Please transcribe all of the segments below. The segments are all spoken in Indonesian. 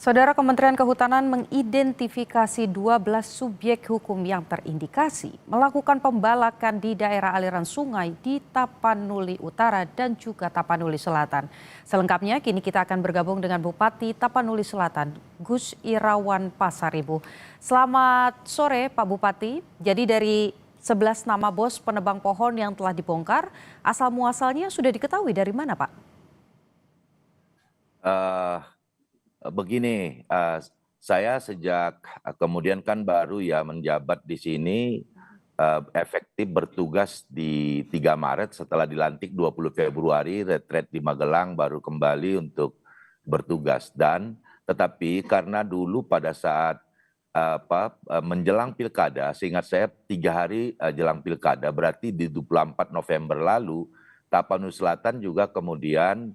Saudara Kementerian Kehutanan mengidentifikasi 12 subjek hukum yang terindikasi melakukan pembalakan di daerah aliran sungai di Tapanuli Utara dan juga Tapanuli Selatan. Selengkapnya kini kita akan bergabung dengan Bupati Tapanuli Selatan, Gus Irawan Pasaribu. Selamat sore Pak Bupati. Jadi dari 11 nama bos penebang pohon yang telah dibongkar, asal muasalnya sudah diketahui dari mana Pak? Begini, saya sejak kemudian kan baru ya menjabat di sini, efektif bertugas di 3 Maret setelah dilantik 20 Februari, retret di Magelang baru kembali untuk bertugas. Tetapi karena dulu pada saat menjelang pilkada, seingat saya 3 hari jelang pilkada, berarti di 24 November lalu, Tapanuli Selatan juga kemudian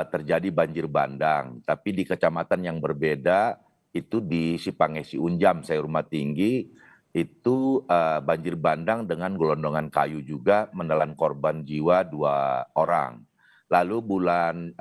terjadi banjir bandang, tapi di kecamatan yang berbeda, itu di Sipangesi Unjam, saya Rumah Tinggi, itu banjir bandang dengan gelondongan kayu juga menelan korban jiwa 2 orang. Lalu bulan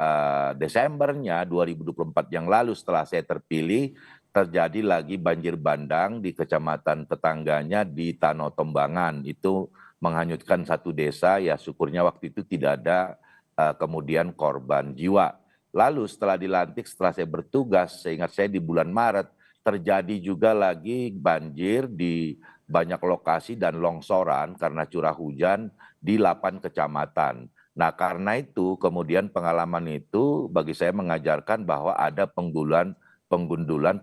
Desembernya 2024 yang lalu setelah saya terpilih, terjadi lagi banjir bandang di kecamatan tetangganya di Tanotombangan. Itu menghanyutkan satu desa, ya syukurnya waktu itu tidak ada kemudian korban jiwa. Lalu setelah dilantik, setelah saya bertugas, seingat saya di bulan Maret, terjadi juga lagi banjir di banyak lokasi dan longsoran karena curah hujan di 8 kecamatan. Nah karena itu kemudian pengalaman itu bagi saya mengajarkan bahwa ada penggundulan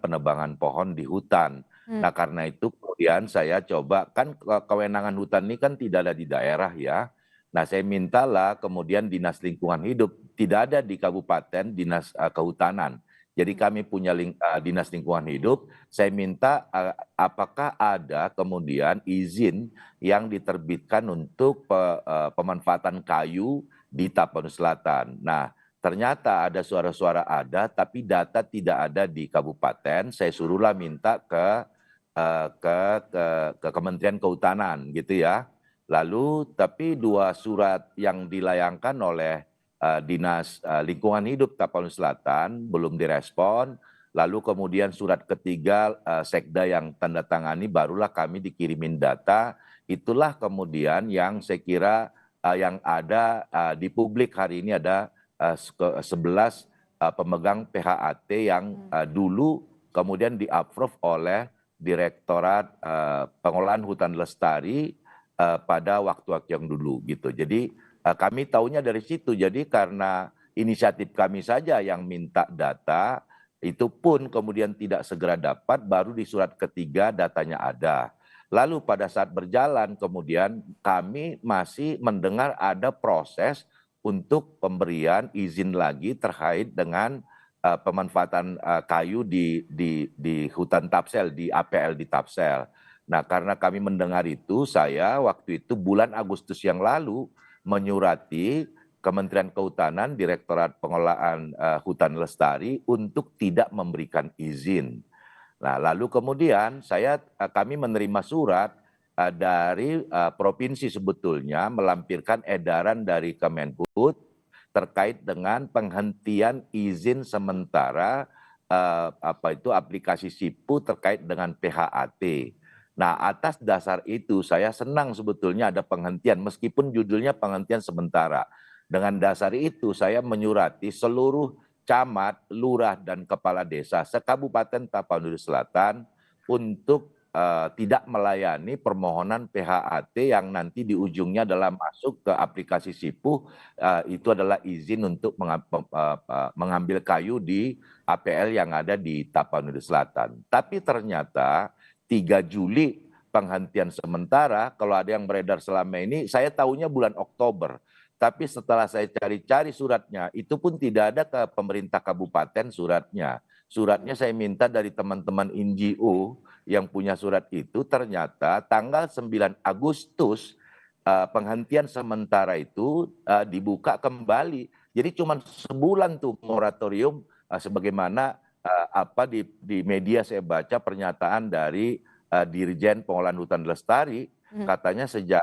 penebangan pohon di hutan. Nah karena itu kemudian saya coba, kan kewenangan hutan ini kan tidak ada di daerah ya. Nah saya mintalah kemudian Dinas Lingkungan Hidup, tidak ada di kabupaten Dinas Kehutanan. Jadi kami punya Dinas Lingkungan Hidup, saya minta apakah ada kemudian izin yang diterbitkan untuk pemanfaatan kayu di Tapanuli Selatan. Nah ternyata ada suara-suara ada, tapi data tidak ada di kabupaten. Saya suruhlah minta ke Kementerian Kehutanan gitu ya. Lalu tapi 2 surat yang dilayangkan oleh Dinas Lingkungan Hidup Tapanuli Selatan belum direspon. Lalu kemudian surat ketiga Sekda yang tanda tangani, barulah kami dikirimin data. Itulah kemudian yang saya kira yang ada di publik hari ini ada 11 pemegang PHAT yang dulu kemudian di-approve oleh Direktorat Pengelolaan Hutan Lestari pada waktu-waktu yang dulu gitu. Jadi kami tahunya dari situ. Jadi karena inisiatif kami saja yang minta data, itu pun kemudian tidak segera dapat, baru di surat ketiga datanya ada. Lalu pada saat berjalan kemudian kami masih mendengar ada proses untuk pemberian izin lagi terkait dengan pemanfaatan kayu di hutan Tapsel, di APL di Tapsel. Nah karena kami mendengar itu, saya waktu itu bulan Agustus yang lalu menyurati Kementerian Kehutanan, Direktorat Pengelolaan Hutan Lestari untuk tidak memberikan izin. Nah lalu kemudian kami menerima surat dari provinsi sebetulnya melampirkan edaran dari Kemenhub terkait dengan penghentian izin sementara aplikasi SIPU terkait dengan PHAT. Nah atas dasar itu saya senang sebetulnya ada penghentian meskipun judulnya penghentian sementara. Dengan dasar itu saya menyurati seluruh camat, lurah dan kepala desa se-Kabupaten Tapanuli Selatan untuk tidak melayani permohonan PHAT yang nanti di ujungnya adalah masuk ke aplikasi SIPU, itu adalah izin untuk mengambil kayu di APL yang ada di Tapanuli Selatan. Tapi ternyata 3 Juli penghentian sementara, kalau ada yang beredar selama ini, saya tahunya bulan Oktober. Tapi setelah saya cari-cari suratnya, itu pun tidak ada ke pemerintah kabupaten suratnya. Suratnya saya minta dari teman-teman NGO yang punya surat itu, ternyata tanggal 9 Agustus penghentian sementara itu dibuka kembali. Jadi cuma sebulan tuh moratorium sebagaimana di media saya baca pernyataan dari Dirjen Pengelolaan Hutan Lestari, katanya sejak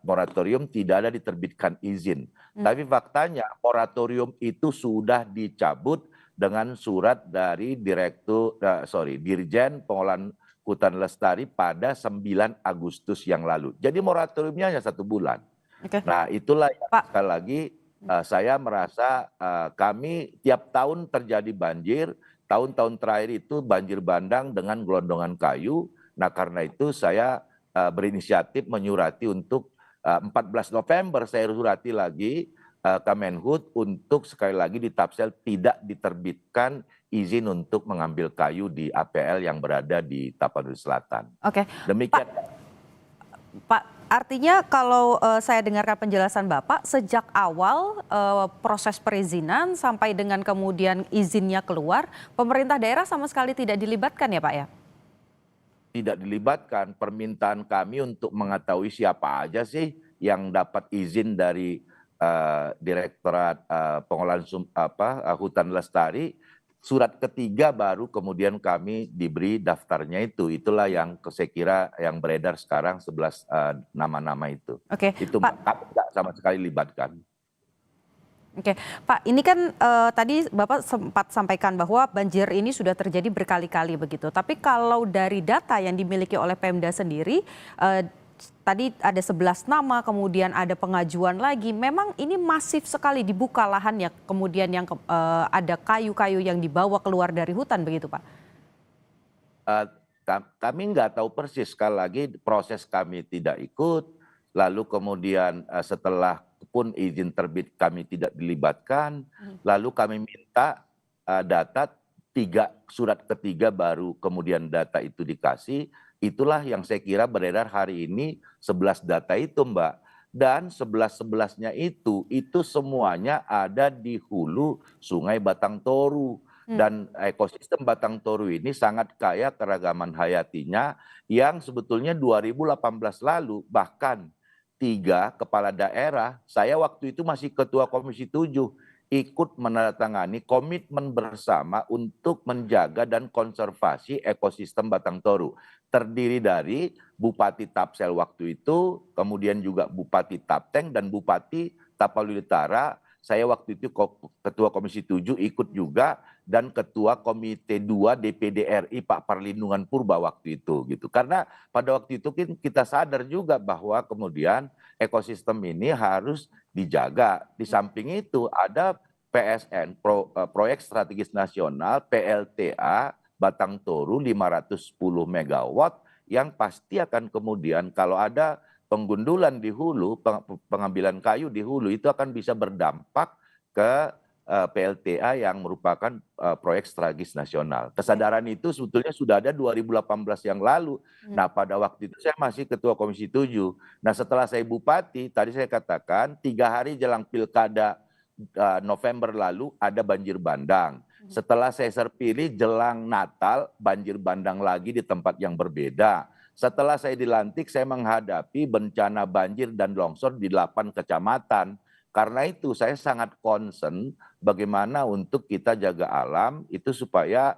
moratorium tidak ada diterbitkan izin. Tapi faktanya moratorium itu sudah dicabut dengan surat dari Dirjen Pengolahan Hutan Lestari pada 9 Agustus yang lalu. Jadi moratoriumnya hanya 1 bulan. Oke, Nah, itulah yang Pak. sekali lagi saya merasa kami tiap tahun terjadi banjir, tahun-tahun terakhir itu banjir bandang dengan gelondongan kayu. Nah, karena itu saya berinisiatif menyurati untuk 14 November saya surati lagi Kemenhub untuk sekali lagi di Tapsel tidak diterbitkan izin untuk mengambil kayu di APL yang berada di Tapanuli Selatan. Oke, Demikian. Pak, artinya kalau saya dengarkan penjelasan Bapak, sejak awal proses perizinan sampai dengan kemudian izinnya keluar, pemerintah daerah sama sekali tidak dilibatkan ya Pak ya? Tidak dilibatkan. Permintaan kami untuk mengetahui siapa aja sih yang dapat izin dari Direktorat Pengolahan Hutan Lestari. Surat ketiga baru kemudian kami diberi daftarnya itu. Itulah yang saya kira yang beredar sekarang 11 nama-nama itu. Oke, Itu Pak. tidak sama sekali libatkan. Oke, Pak, ini kan tadi Bapak sempat sampaikan bahwa banjir ini sudah terjadi berkali-kali begitu. Tapi kalau dari data yang dimiliki oleh Pemda sendiri, tadi ada 11 nama, kemudian ada pengajuan lagi. Memang ini masif sekali dibuka lahannya, kemudian yang ada kayu-kayu yang dibawa keluar dari hutan begitu, Pak? Kami nggak tahu persis, sekali lagi proses kami tidak ikut, lalu kemudian setelah pun izin terbit kami tidak dilibatkan, lalu kami minta data surat ketiga baru kemudian data itu dikasih. Itulah yang saya kira beredar hari ini 11 data itu Mbak. Dan 11-11-nya itu semuanya ada di hulu Sungai Batang Toru. Dan ekosistem Batang Toru ini sangat kaya keragaman hayatinya yang sebetulnya 2018 lalu bahkan 3 kepala daerah, saya waktu itu masih Ketua Komisi 7, ikut menandatangani komitmen bersama untuk menjaga dan konservasi ekosistem Batang Toru. Terdiri dari Bupati Tapsel waktu itu, kemudian juga Bupati Tapteng dan Bupati Tapanuli Utara. Saya waktu itu Ketua Komisi 7 ikut juga dan Ketua Komite 2 DPD RI Pak Perlindungan Purba waktu itu gitu. Karena pada waktu itu kita sadar juga bahwa kemudian ekosistem ini harus dijaga. Di samping itu ada PSN, Proyek Strategis Nasional PLTA Batang Toru 510 megawatt yang pasti akan kemudian kalau ada penggundulan di hulu, pengambilan kayu di hulu itu akan bisa berdampak ke PLTA yang merupakan proyek strategis nasional. Kesadaran itu sebetulnya sudah ada 2018 yang lalu. Nah pada waktu itu saya masih Ketua Komisi 7. Nah setelah saya Bupati, tadi saya katakan 3 hari jelang Pilkada November lalu ada banjir bandang. Setelah saya terpilih jelang Natal, banjir bandang lagi di tempat yang berbeda. Setelah saya dilantik, saya menghadapi bencana banjir dan longsor di 8 kecamatan. Karena itu saya sangat concern bagaimana untuk kita jaga alam itu supaya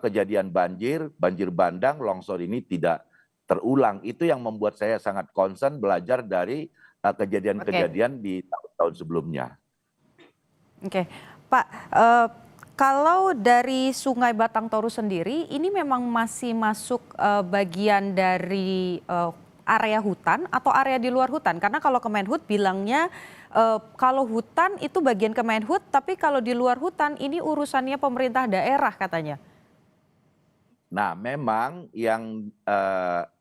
kejadian banjir bandang, longsor ini tidak terulang. Itu yang membuat saya sangat concern belajar dari kejadian-kejadian di tahun-tahun sebelumnya. Oke, Pak, kalau dari Sungai Batang Toru sendiri, ini memang masih masuk bagian dari area hutan atau area di luar hutan? Karena kalau Kemenhub bilangnya kalau hutan itu bagian Kemenhub, tapi kalau di luar hutan ini urusannya pemerintah daerah katanya. Nah, memang yang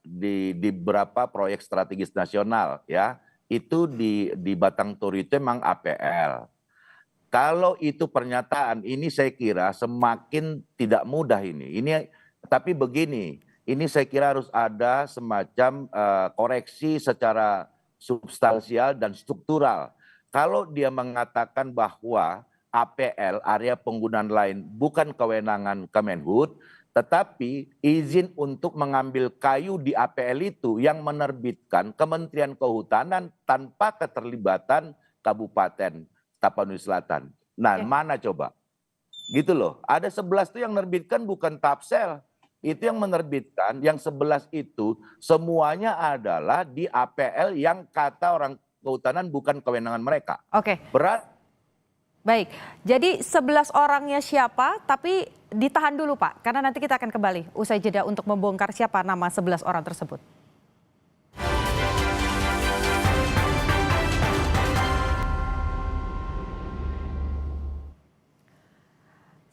di beberapa proyek strategis nasional ya, itu di Batang Toru itu memang APL. Kalau itu pernyataan, ini saya kira semakin tidak mudah ini. Tapi begini, ini saya kira harus ada semacam koreksi secara substansial dan struktural. Kalau dia mengatakan bahwa APL, area penggunaan lain, bukan kewenangan Kemenhub, tetapi izin untuk mengambil kayu di APL itu yang menerbitkan Kementerian Kehutanan tanpa keterlibatan Kabupaten Tapanuli Selatan. Nah, mana coba? Gitu loh. Ada 11 itu yang menerbitkan bukan Tapsel. Itu yang menerbitkan, yang 11 itu semuanya adalah di APL yang kata orang kehutanan bukan kewenangan mereka. Oke. Baik, jadi 11 orangnya siapa, tapi ditahan dulu Pak, karena nanti kita akan kembali usai jeda untuk membongkar siapa nama 11 orang tersebut.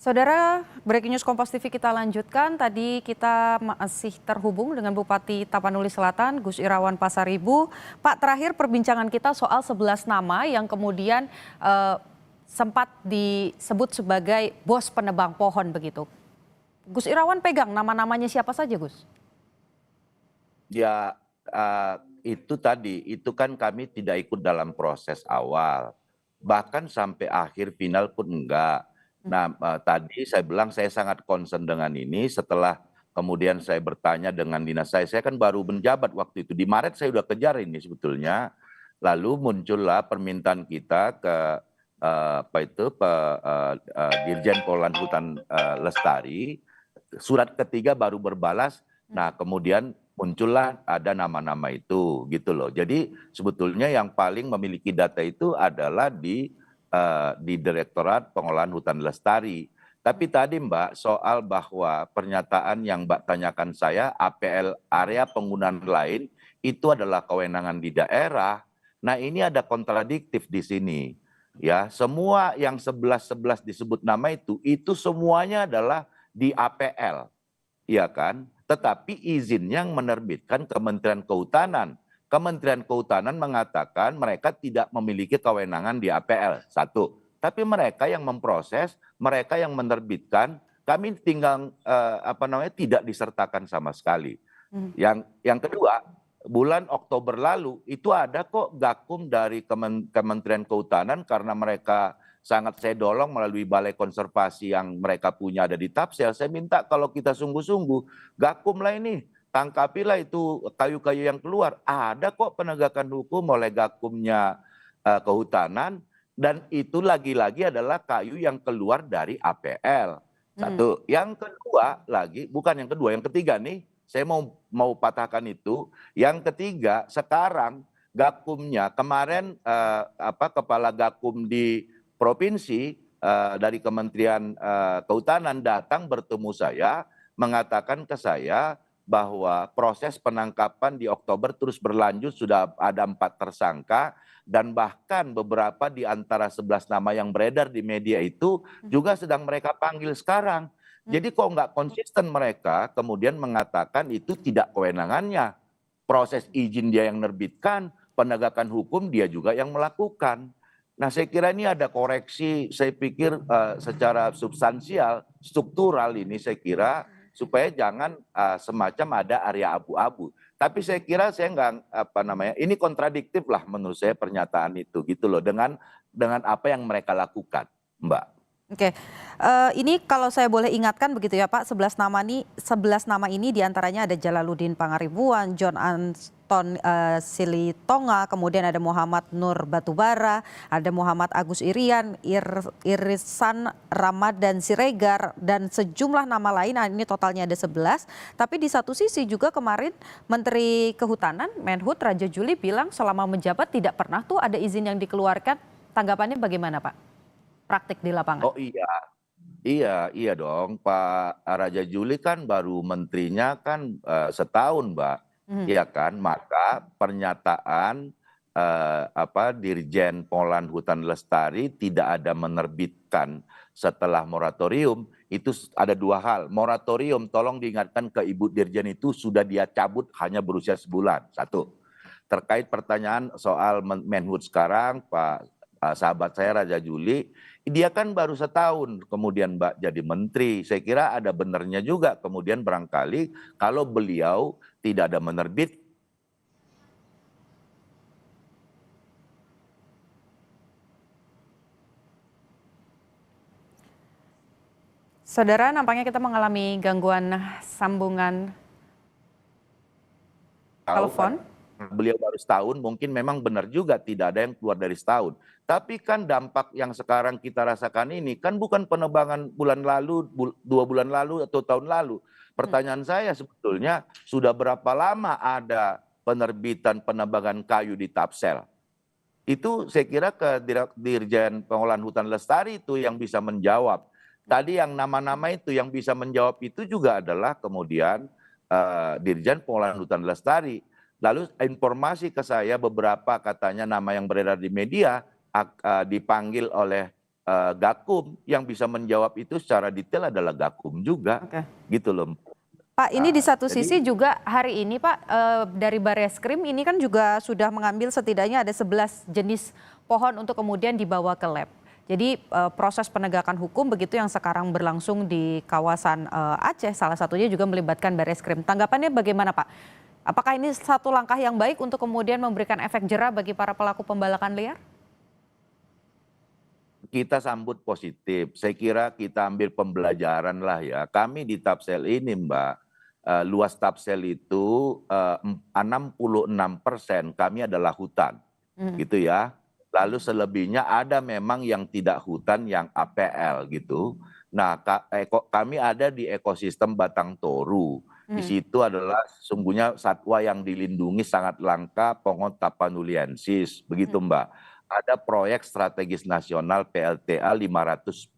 Saudara, breaking news Kompas TV kita lanjutkan. Tadi kita masih terhubung dengan Bupati Tapanuli Selatan, Gus Irawan Pasaribu. Pak, terakhir perbincangan kita soal 11 nama yang kemudian sempat disebut sebagai bos penebang pohon begitu. Gus Irawan pegang nama-namanya siapa saja, Gus? Ya, itu tadi, itu kan kami tidak ikut dalam proses awal. Bahkan sampai akhir final pun enggak. Nah, tadi saya bilang saya sangat concern dengan ini setelah kemudian saya bertanya dengan dinas saya kan baru menjabat waktu itu. Di Maret saya udah kejar ini sebetulnya. Lalu muncullah permintaan kita ke Dirjen Polahan Hutan Lestari. Surat ketiga baru berbalas. Nah, kemudian muncullah ada nama-nama itu gitu loh. Jadi sebetulnya yang paling memiliki data itu adalah di Direktorat Pengolahan Hutan Lestari. Tapi tadi Mbak soal bahwa pernyataan yang Mbak tanyakan saya APL area penggunaan lain itu adalah kewenangan di daerah. Nah, ini ada kontradiktif di sini. Ya, semua yang 11 disebut nama itu semuanya adalah di APL. Iya kan? Tetapi izin yang menerbitkan Kementerian Kehutanan. Kementerian Kehutanan mengatakan mereka tidak memiliki kewenangan di APL. Satu. Tapi mereka yang memproses, mereka yang menerbitkan, kami tinggal tidak disertakan sama sekali. Yang kedua, bulan Oktober lalu itu ada kok gakum dari Kementerian Kehutanan karena mereka sangat saya dorong melalui balai konservasi yang mereka punya ada di Tapsel. Saya minta kalau kita sungguh-sungguh gakumlah ini. Tangkapilah itu kayu-kayu yang keluar. Ada kok penegakan hukum oleh gakumnya kehutanan. Dan itu lagi-lagi adalah kayu yang keluar dari APL. Satu. Yang kedua lagi, bukan yang kedua, yang ketiga nih. Saya mau patahkan itu. Yang ketiga, sekarang gakumnya, kemarin kepala gakum di provinsi dari Kementerian Kehutanan datang bertemu saya, mengatakan ke saya, bahwa proses penangkapan di Oktober terus berlanjut, sudah ada 4 tersangka, dan bahkan beberapa di antara 11 nama yang beredar di media itu juga sedang mereka panggil sekarang. Jadi kok nggak konsisten mereka kemudian mengatakan itu tidak kewenangannya. Proses izin dia yang nerbitkan, penegakan hukum dia juga yang melakukan. Nah, saya kira ini ada koreksi, saya pikir secara substansial, struktural ini saya kira, supaya jangan semacam ada area abu-abu. Tapi saya kira saya nggak ini kontradiktif lah menurut saya pernyataan itu gitu loh dengan apa yang mereka lakukan, Mbak. Oke, ini kalau saya boleh ingatkan begitu ya Pak, 11 nama ini diantaranya ada Jalaluddin Pangaribuan, John Anton Silitonga, kemudian ada Muhammad Nur Batubara, ada Muhammad Agus Irian, Irisan Ramadan Siregar, dan sejumlah nama lain. Nah, ini totalnya ada 11. Tapi di satu sisi juga kemarin Menteri Kehutanan, Menhut Raja Juli bilang selama menjabat tidak pernah tuh ada izin yang dikeluarkan. Tanggapannya bagaimana Pak? Praktik di lapangan. Oh iya dong, Pak Raja Juli kan baru menterinya kan setahun, Mbak. Iya kan, maka pernyataan Dirjen Polahan Hutan Lestari tidak ada menerbitkan setelah moratorium, itu ada 2 hal. Moratorium, tolong diingatkan ke Ibu Dirjen itu sudah dia cabut hanya berusia sebulan. 1. Terkait pertanyaan soal Menhut sekarang, Pak sahabat saya Raja Juli, dia kan baru setahun kemudian Mbak jadi menteri. Saya kira ada benarnya juga kemudian barangkali kalau beliau tidak ada menerbit. Saudara, nampaknya kita mengalami gangguan sambungan telepon. Beliau baru setahun, mungkin memang benar juga tidak ada yang keluar dari setahun. Tapi kan dampak yang sekarang kita rasakan ini kan bukan penebangan bulan lalu, 2 bulan lalu atau tahun lalu. Pertanyaan saya sebetulnya sudah berapa lama ada penerbitan penebangan kayu di Tapsel? Itu saya kira ke Dirjen Pengelolaan Hutan Lestari itu yang bisa menjawab. Tadi yang nama-nama itu yang bisa menjawab itu juga adalah kemudian Dirjen Pengelolaan Hutan Lestari. Lalu informasi ke saya beberapa katanya nama yang beredar di media dipanggil oleh Gakum, yang bisa menjawab itu secara detail adalah Gakum juga, Oke. gitu loh. Pak, ini di satu Jadi sisi juga hari ini Pak, dari Barreskrim ini kan juga sudah mengambil setidaknya ada 11 jenis pohon untuk kemudian dibawa ke lab. Jadi proses penegakan hukum begitu yang sekarang berlangsung di kawasan Aceh, salah satunya juga melibatkan Barreskrim. Tanggapannya bagaimana Pak? Apakah ini satu langkah yang baik untuk kemudian memberikan efek jera bagi para pelaku pembalakan liar? kita sambut positif. Saya kira kita ambil pembelajaran lah ya. Kami di Tapsel ini Mbak, luas Tapsel itu 66% kami adalah hutan, gitu ya. Lalu selebihnya ada memang yang tidak hutan, yang APL gitu. Nah, kami ada di ekosistem Batang Toru. Di situ adalah sesungguhnya satwa yang dilindungi sangat langka, Pongot tapanuliensis, begitu Mbak. Ada proyek strategis nasional PLTA 510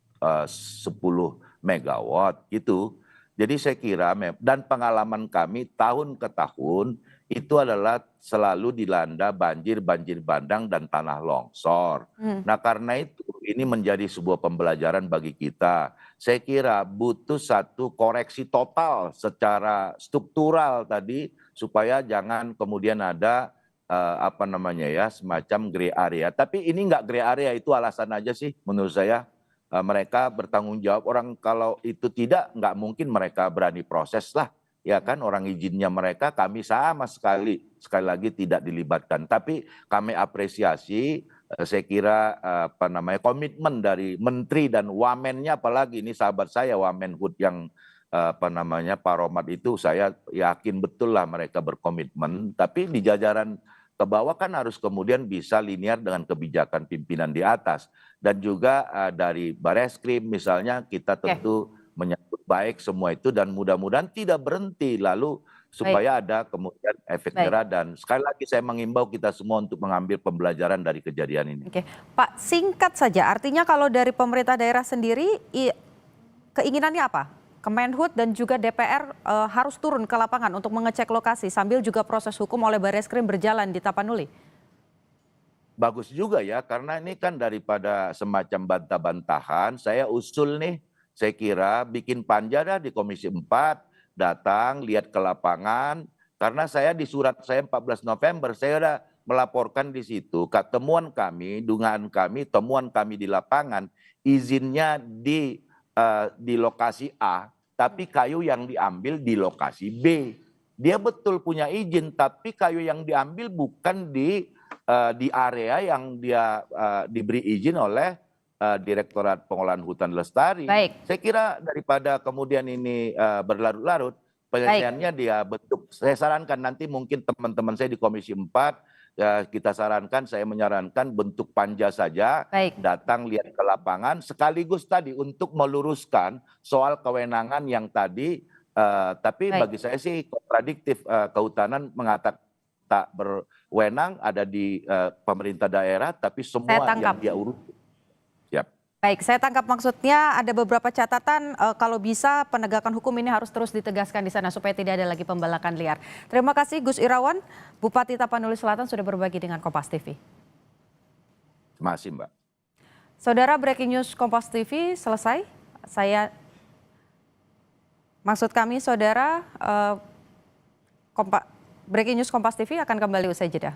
megawatt gitu. Jadi saya kira dan pengalaman kami tahun ke tahun itu adalah selalu dilanda banjir, banjir bandang dan tanah longsor. Nah karena itu ini menjadi sebuah pembelajaran bagi kita. Saya kira butuh satu koreksi total secara struktural tadi supaya jangan kemudian ada apa namanya ya, semacam gray area. Tapi ini nggak gray area, itu alasan aja sih menurut saya. Mereka bertanggung jawab, orang kalau itu tidak, nggak mungkin mereka berani proses lah. Ya kan, orang izinnya mereka, kami sama sekali lagi tidak dilibatkan. Tapi kami apresiasi, saya kira apa namanya, komitmen dari menteri dan wamennya, apalagi ini sahabat saya Wamenhut yang apa namanya Pak Romat itu, saya yakin betul lah mereka berkomitmen. Tapi di jajaran ke bawah kan harus kemudian bisa linear dengan kebijakan pimpinan di atas. Dan juga dari Barreskrim misalnya kita tentu menyambut baik semua itu dan mudah-mudahan tidak berhenti lalu supaya ada kemudian efek Baik. jerah. Dan sekali lagi saya mengimbau kita semua untuk mengambil pembelajaran dari kejadian ini. Oke, Pak, singkat saja. Artinya kalau dari pemerintah daerah sendiri, keinginannya apa? Kemenhub dan juga DPR harus turun ke lapangan untuk mengecek lokasi sambil juga proses hukum oleh Barreskrim berjalan di Tapanuli. Bagus juga ya, karena ini kan daripada semacam bantah-bantahan, saya usul nih, saya kira bikin panja dah di Komisi 4, datang, lihat ke lapangan, karena saya di surat saya 14 November, saya udah melaporkan di situ, temuan kami, dugaan kami, temuan kami di lapangan, izinnya di lokasi A, tapi kayu yang diambil di lokasi B. Dia betul punya izin, tapi kayu yang diambil bukan di area yang dia diberi izin oleh Direktorat Pengelolaan Hutan Lestari. Baik. Saya kira daripada kemudian ini berlarut-larut, penyelesaiannya dia bentuk. Saya sarankan nanti mungkin teman-teman saya di Komisi 4, ya kita sarankan, saya menyarankan bentuk panja saja, Baik. datang lihat ke lapangan, sekaligus tadi untuk meluruskan soal kewenangan yang tadi, tapi Baik. bagi saya sih kontradiktif, kehutanan mengatakan tak berwenang ada di pemerintah daerah, tapi semua yang dia urus. Siap. Baik, saya tangkap maksudnya ada beberapa catatan kalau bisa penegakan hukum ini harus terus ditegaskan di sana supaya tidak ada lagi pembalakan liar. Terima kasih Gus Irawan, Bupati Tapanuli Selatan sudah berbagi dengan Kompas TV. Terima kasih Mbak. Saudara, breaking news Kompas TV selesai. Maksud kami saudara, breaking news Kompas TV akan kembali usai jeda.